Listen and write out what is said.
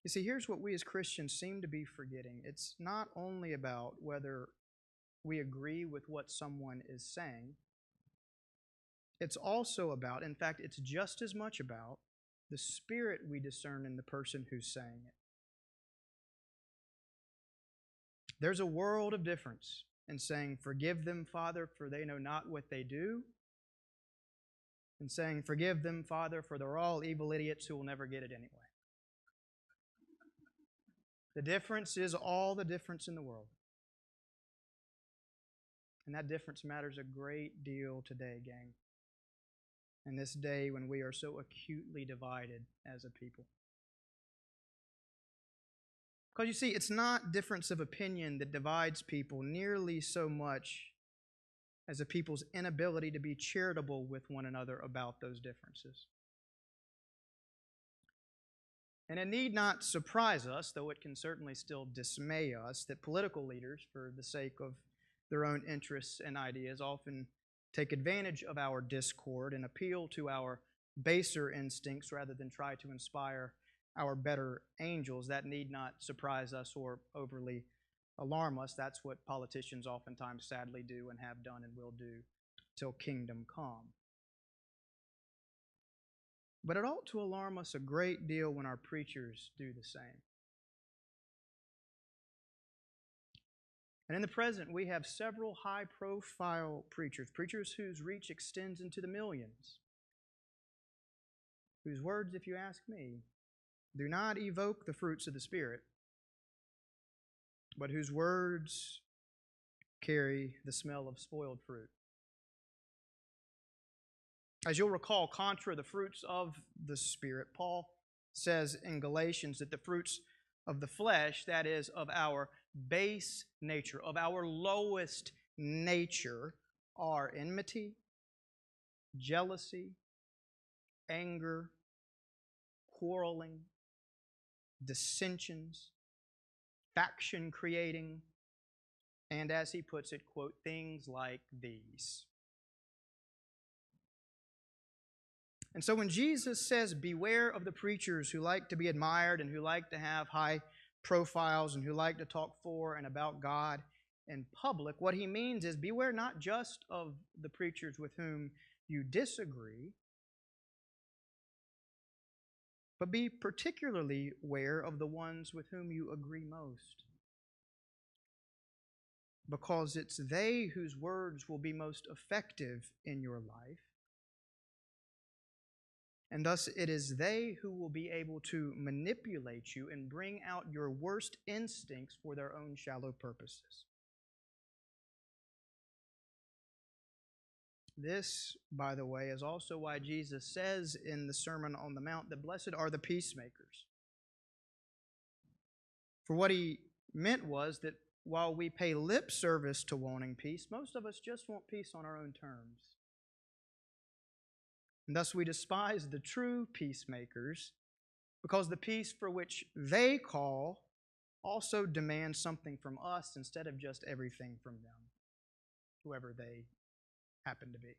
You see, here's what we as Christians seem to be forgetting. It's not only about whether we agree with what someone is saying, it's also about, in fact, it's just as much about the spirit we discern in the person who's saying it. There's a world of difference in saying, "Forgive them, Father, for they know not what they do," and saying, "Forgive them, Father, for they're all evil idiots who will never get it anyway." The difference is all the difference in the world. And that difference matters a great deal today, gang. In this day when we are so acutely divided as a people. Because you see, it's not difference of opinion that divides people nearly so much as a people's inability to be charitable with one another about those differences. And it need not surprise us, though it can certainly still dismay us, that political leaders, for the sake of their own interests and ideas, often take advantage of our discord and appeal to our baser instincts rather than try to inspire our better angels. That need not surprise us or overly alarm us. That's what politicians oftentimes sadly do and have done and will do till kingdom come. But it ought to alarm us a great deal when our preachers do the same. And in the present, we have several high-profile preachers whose reach extends into the millions, whose words, if you ask me, do not evoke the fruits of the Spirit, but whose words carry the smell of spoiled fruit. As you'll recall, contra the fruits of the Spirit, Paul says in Galatians that the fruits of the flesh, that is, of our base nature, of our lowest nature, are enmity, jealousy, anger, quarreling, dissensions, faction creating, and as he puts it, quote, things like these. And so when Jesus says, beware of the preachers who like to be admired and who like to have high profiles and who like to talk for and about God in public, what he means is beware not just of the preachers with whom you disagree, but be particularly aware of the ones with whom you agree most. Because it's they whose words will be most effective in your life. And thus it is they who will be able to manipulate you and bring out your worst instincts for their own shallow purposes. This, by the way, is also why Jesus says in the Sermon on the Mount that blessed are the peacemakers. For what he meant was that while we pay lip service to wanting peace, most of us just want peace on our own terms. And thus we despise the true peacemakers because the peace for which they call also demands something from us instead of just everything from them, whoever they happen to be.